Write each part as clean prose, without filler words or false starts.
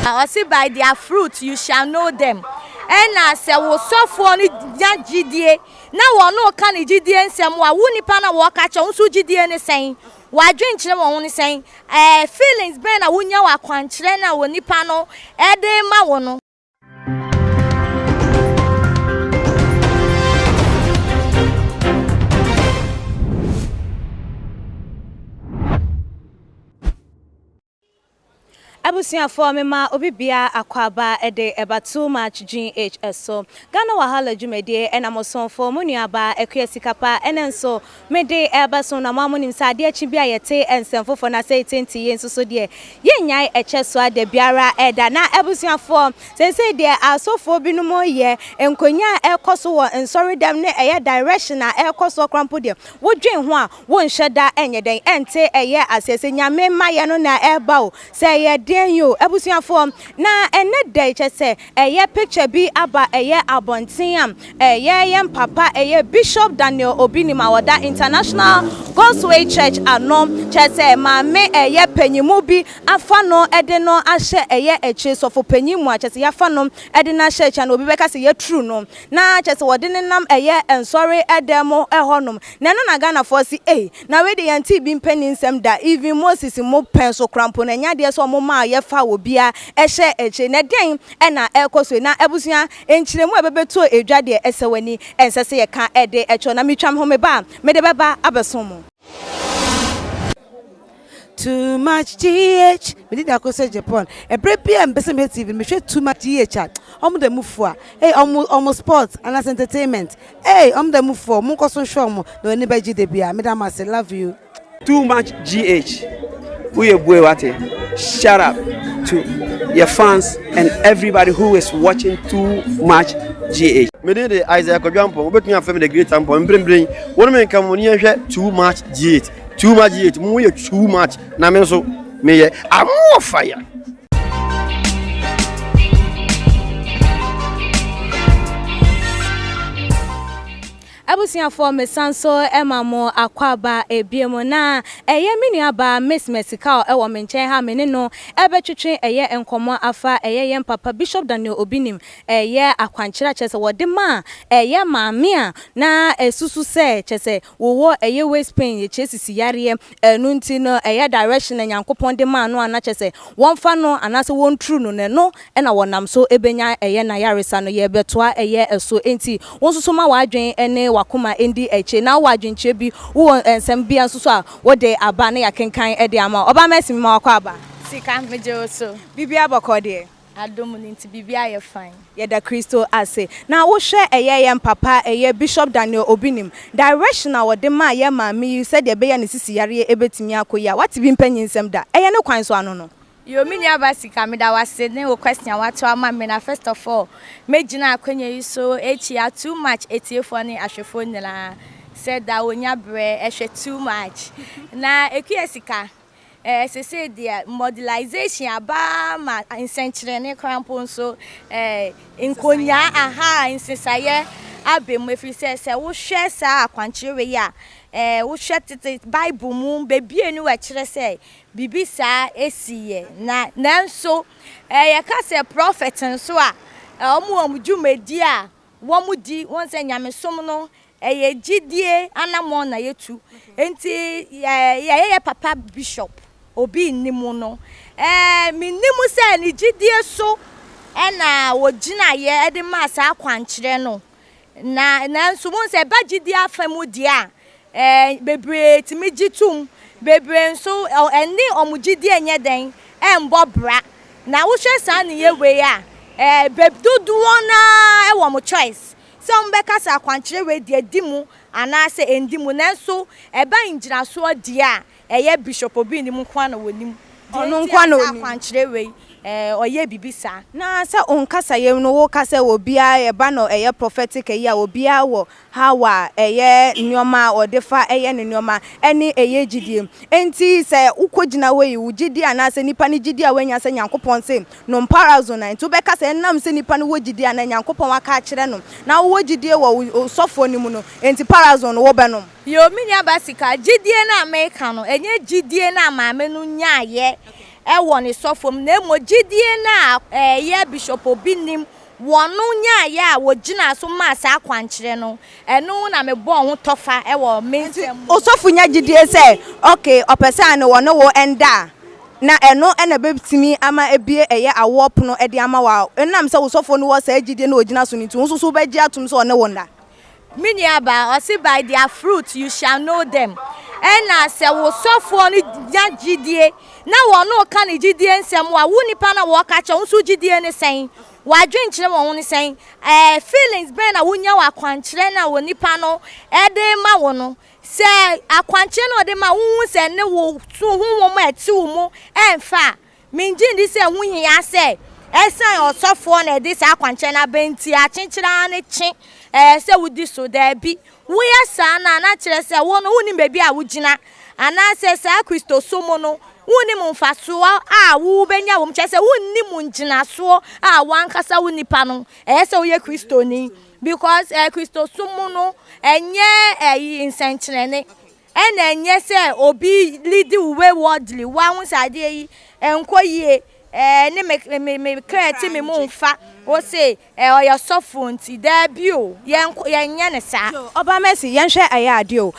I say by their fruit you shall know them. And I say we so for ni GDA. Now we no can GDA nsem wa wo nipa na wo ka che nso GDA ne sen. Wa dwen kire wo ne sen. Feelings ben na wonya wa kwankire na wo nipa no e de ma wo no. Abusia for me ma obibia akwaba ede eba too much GHS so Ghana wahala jumedie enamoson for munuaba ekwesikapa enenso mede eba so na mamunim sade achibia yete ensemfo for na say 20 yenso so de yenyai echeso ade biara eda na abusia for say de asofo binumo ye enkonya ekoso wo ensori dem ne eye direction na ekoso krampo de wodwen ho a wonhyeda enyeden ente eye asese nyame maye no na eba o say ye you ebusuafo na ene dey chese eye picture bi aba eye abontiam eye papa eye Bishop Daniel Obinim awada International Gospel Church anom chese maame eye panyimu bi afa no ede no ahye eye eche sofo panyimu a chese yafa no ede na ahye eche na obi beka se ye true no na chese wode ne nam eye ensori edemo ehonom na no na Ghana for si na we de yanti bi mpaninsem da even Moses mo penso krampo na nya de so mo ma ye fa obia ehye eche na den na ekoso na ebusua enchiremu ebebeto edwade esewani ensese ye ka ede echo na mitwam ho meba mede beba abesomo too much GH me did akose Japan e brepi am bese me TV me hwe too much GH omo da mufu a omo sports and as entertainment omo da mufu mo koso show mo na oni ba gide bia me da ma say love you too much GH we boy wate shout out to your fans and everybody who is watching too much GH. Me dey Isaac Odwampo obetun afem the great ampo mbrembren wonu me nka mo ni hwe too much GH too much GH mo ye too much na me so me ye amo fire. Abusia for me sanso emamo akwaba ebiemo na eye minuaba Miss Mexica ewo menchen ha me no ebetwetwe eye enkomo afa eye papa Bishop Daniel Obinim eye akwankyera chese wode ma eye maame a na esusu se chese wo eye West Spain ye chesisi yare enu nti no eye direction na Nyankopon de ma no ana chese wonfa no anase won true no ne no na wonam so ebenya eye na yaresa no ye betoa eye eso enti wonsusu ma wadwen ene wakoma endi eche na wadwenche bi wo ensem bia nso so a wode aba na yakenkan ede ama oba mesi ma wakwa aba Sika meje so bibia bokode adomu nti bibia ye fine ye da Kristo ase na wo hwe eye papa eye Bishop Daniel Obinim directional wode ma ye maame you said ye be ya ne sisi yare ebetimi akoya what bi mpanyinsem da eye ne kwan so ano no Yo mini abasika me da wase ne wo question wato ama me na first of all mejina akwanya yi so echi too much etiefo ne ahwefo nyila said that wonya bre ehwe too much na ekuesika say the modelization aba ma insenchire ne krampo so inkonya aha insesaye abem efiri se wo hwe sa akwankyere we ya wo hwe tete Bible mu bebie ni wa kire se bibisa esiye na nanso ye ka se prophet nso a omu dwumedi a wo mu di won se nyamesom no ye gidie anamo na yetu enti ye papa Bishop Obinim no minimu se ni gidie so na wo gina ye ede ma sa akwankyere no na nanso won se ba gidie afamu dia bebre timi gitum bebre nso eni omugidi enye den embo bra na wo hwe san ne ye we a bedudu wona e wo mo choice so mbeka sa kwankyere we de dimu anase endimu nanso eba injira so de a eye Bishop Obinim kwa na wonim onu kwa na wonim kwankyere we oye bibisa na se onkasa ye no wo kasa obia e ba no eye prophetic eye obia wo hawa eye nyoma odefa eye ne nyoma ene eye gidie enti se ukogina we wu gidie anase nipa ne gidie a wanya se Nyankopon se no mparazon na nti obeka se nam se nipa ne wo gidie na Nyankopon waka akire no na wo gidie wo sofo ni mu no enti parazon wo benom yo mini abasika gidie na America no enye gidie na maame no nyaaye wɔ ne sɔfo mu na mo gidie na ye Bishop Obinim wonu nya ya wo gina so ma sa akwankyere no eno na me bo ho tofa wo mensem osɔfo nya gidie sɛ okay opesa ne wo no wo enda na eno na bebtimi ama ebie awop no de ama wa enam sɛ osɔfo no wo sa gidie na ogina so ni tu nso so begye atum sɛ one wonda miniaba osi by their fruit you shall know them ena se wo sofo ni gidie na wo no ka ni gidie nsem wa wo nipa na wo ka che nso gidie ne sen wa dwenkyere wo ne sen feelings be na wo nya wa kwankyere na wo nipa no de ma wo no se akwankyere no de ma wo se ne wo so hu wo ma ati wo mu emfa minji ndi se hu hia se esan osofo na de sa akwankyere na benti a kyenkyera ne kye se wudi so da bi wo ya sa na kire se wo no woni bebi a wugina ana se sa Kristo somo no woni mfaso a wo benya wo mche se wonni mungina so a wankasa woni pa no se wo ye Kristo ni because Kristo somo no enye insenkyerene enye se obi lead we worldly wa hu sade yi enkoyie ne me create me mfa o say oya sofunti da bio yenye ne sa oba mercy yenhwe ade o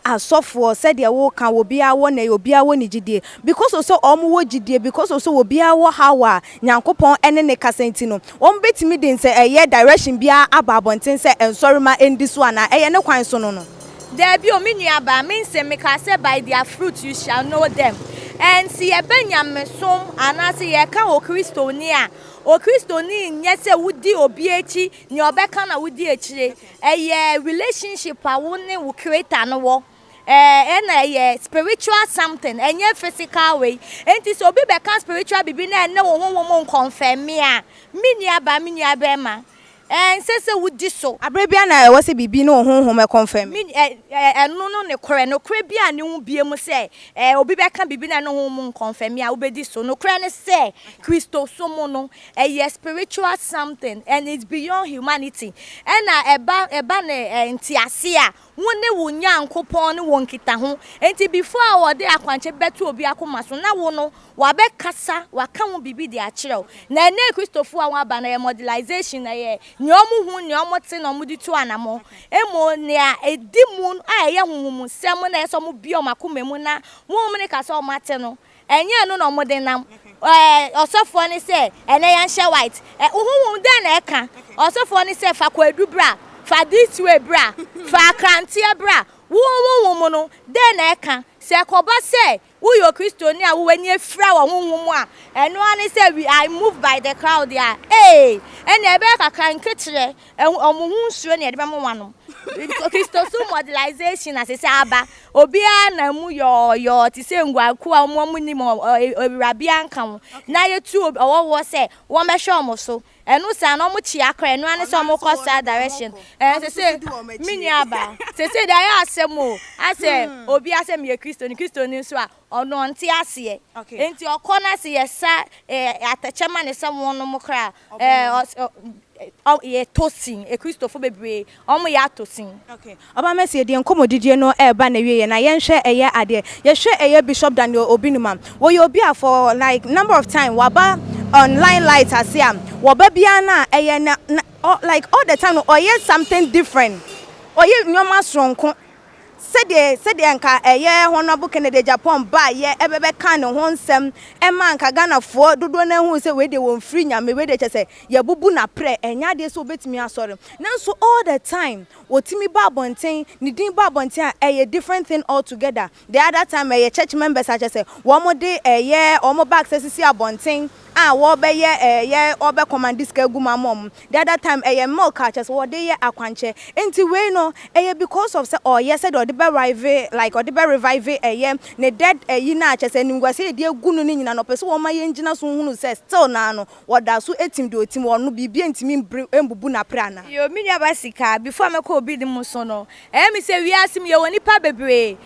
asofo said de wo kan obi awo na obi awo ni gidie because also omo wo gidie because also obi awo hawa nyankopon ene ne kasenti no won betimi din say direction bia ababonten say ensorima endi so ana ne kwan so no da bio me nuaba me say me ka say by their fruit you shall know them and see ebenyam som anase ye ka o Kristoni a o Kristoni nye se wudi obi echi ni obeka na wudi echire relationship a wo ne wo creator no wo na spiritual something enye physical way enti so obi beka spiritual bibi na ne wo ho confirm me a me nuaba ma sese wudi so abrebia na wo se bibi no honhom e confirm no ne kore bia ne hu bie mu se obi beka bibi na no honhom confirm ya obedi so no kore ne se Kristo so mo no spiritual something and it's beyond humanity na eba ne ntiase a wone wo nyankopon ne won kita ho enti before wo de akwanche betu obi akoma so na wo no wa be kasa wa ka wo bibi de a kire na ne Kristofo a wa ba na modelization na nyomu hu nyomu ti na mu di tu anamo emo ne a edimu a ye huhumu sem na eso mu bio makoma mu na mu ne ka so mate no enye no no mu de nam osofo ne se ene yan she white huhumu de na eka osofo ne se fa kwadu bra fa this way bra fa krantie bra wo no de na eka se koba se uyo Kristoni a wo wani afra wo honhom a eno ane se I move by the crowd there ene ebe kakra nkekire omuhu nsuo ne de be mo wanom Kristo so modelization as se aba obi a na mu yo ti se ngwaku a mo ni mo ewurabia nka na yetu owo se wo me hwe omo so eno sa na mo chi akra eno ane se omo cross direction se mini aba se da ya asemo ase obi ase me Kristoni so a ono nti ase enti okona se yesa atachema ne se wono mo kra ye tosin Kristofo bebre omo ya tosin oba mercy de nkomodidie no eba na wiye na yenhwe ade ye hwe Bishop Daniel Obinim wo ye obi for like number of time waba online light asia woba bia na like all the time or yes something different or ye nyoma stronko said nka honorable Kennedy Japan ba ye ebebe kan ne ho nsem ema nka Ghana fo dodo na hu se we de won free nyame we de chese ye bubu na pre enya de so betimi asore nanso all the time wotimi ba bonten ni din ba bonten a different thing altogether the other time church members a chese wo mo de omo back sesi abonten wo be ye obe command this guma mom the other time milk chese wo de ye akwanche enti we no because of say said or the revive like or the revive ne dead yi na chese ni ngwase de gunu ni nyina no pese wo ma ye ngina so hunu say still na no woda so etim de otim wo no bibia ntimi embubu na pra na yo mi nya basika before me ko obi dim so no me say wi asim ye woni pa bebre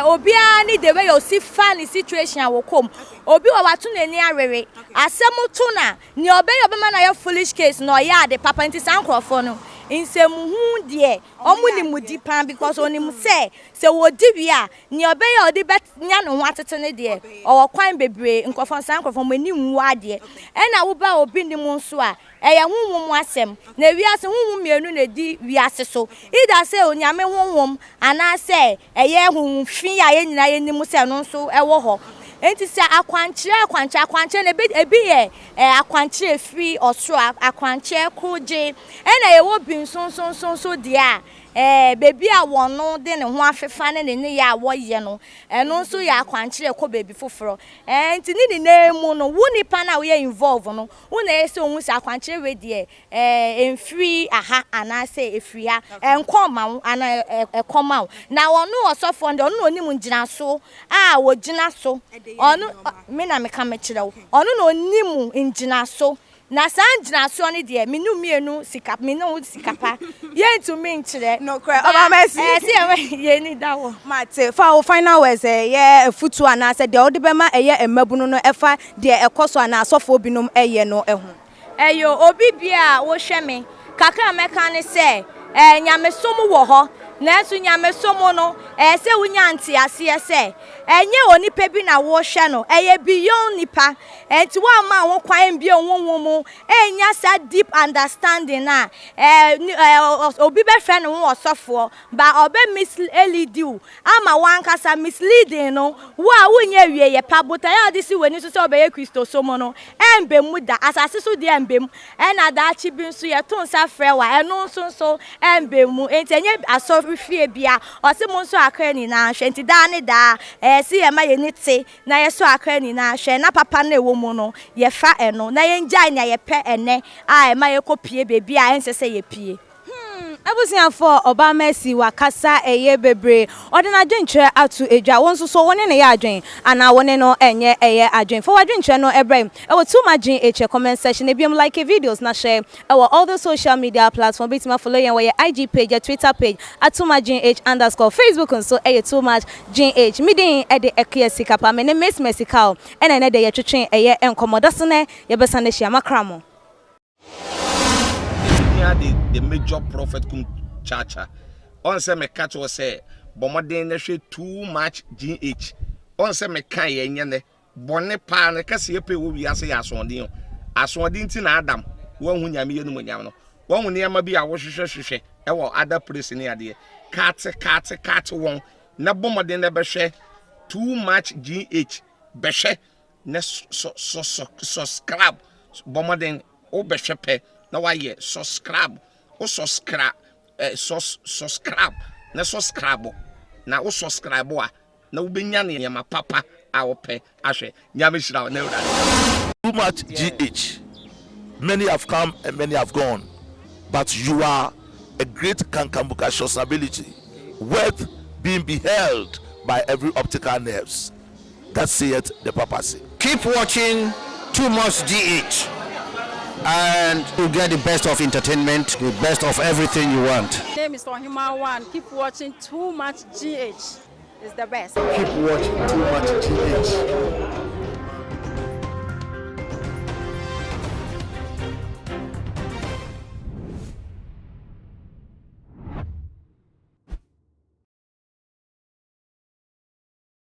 obi a ni the way you see funny situation a wo kom obi wa watu nani arere asem to na ni obe ma na your foolish case no ya de papa nti san krofo no insemuhu de omuni mudi pan because onim se wodi wi a ne obey odi bet nya no ho atete ne de o kwan bebre nkofon san nkofon mani nwu ade e na wo ba Obinim nso a eye honhom asem na wiase honhom mienu na di wiase so ida se onyame honhom ana se eye honhom fi a ye nyina ye nim se no nso ewo ho enti se akwanche na ebi ye akwanche free osro akwanche kuje na ye wo bi so dia baby a wono de ne ho afefa ne ya wo ye no eno nso ya akwanche ko baby foforo enti ni na emu no wo nipa na wo ye involve no wo na ese ohun se akwanche we de enfiri aha ana se efria enkoma ana ekoma na wono osofo nde ono onim ngina so a wo gina so ono me na me ka me kire wo ono no onim ngina so na sanjina so ne de menu mienu sikap menu sikapa ye to me nkire no cry oba mercy see ye ni dawo mate fa final words ye futu ana se de odi bema eye emabunu no efa de ekoso ana asofo Obinim eye no ehu eyo obi bia wo hwe me kakra meka ne se nyamesom wo ho na so nyamesom no se wunya ante ase se enye onipa bi na wo hwe no eye beyond nipa enti wa ma wo kwan bi onwonwo mu enya sa deep understanding na obi be friend no osofo ba obe mislead you ama wankasa misleading no wo a wunya wie ye pabota ya de si weni so se obe ye Kristo somo no embe mu da asase so de embem na da chi bi nso ye ton sa frewa eno nso embe mu enti enye asofie bia ose mu nso akra ni na hwenti da ne da si ye ma ye nite na ye so akra ni na hwe na papa na ewo mu no ye fa eno na ye njai na ye pe ene a ma ye kopie bebi a ensese ye pie abusian for oba mercy wakasa eye bebre odena dwenche atu edwa wonso so woni ne ya adwen ana woni no enye eye adwen for wadwenche no ebrem e wo Tr0uble comment section e biom like videos na share e wo all the social media platform bitima follow yen we IG page ya Twitter page @Tr0uble_ Facebook nso eye Tr0uble midin e de ekiesi kapa me ne Miss Mexical ene ne de ye twetwen eye enkomodaso ne ye besa ne hia makramo the major prophet kum chacha on say me catch was say bomoden na hwe too much GH on say me kan ye nyene bone pa na kase ye pe wo wiase ya asondin ti na Adam wo hu nyame ye no nyam no wo hu ne ma bi a wo hwehwehwehwe e wo other place ne ade kat won na bomoden na be hwe too much GH be hwe na subscribe bomoden o be hwe pe na why subscribe o subscribe na subscribe na o subscribe a na wo benya ne ma papa a wo pe ahwe nyame hira na ewura too much GH. Many have come and many have gone, but you are a great kankambuka ability worth being beheld by every optical nerves. That saith the papacy. Keep watching Too Much GH and you get the best of entertainment, the best of everything you want. My name is Human One. Keep watching Too Much GH. It's the best. Keep watching Too Much GH.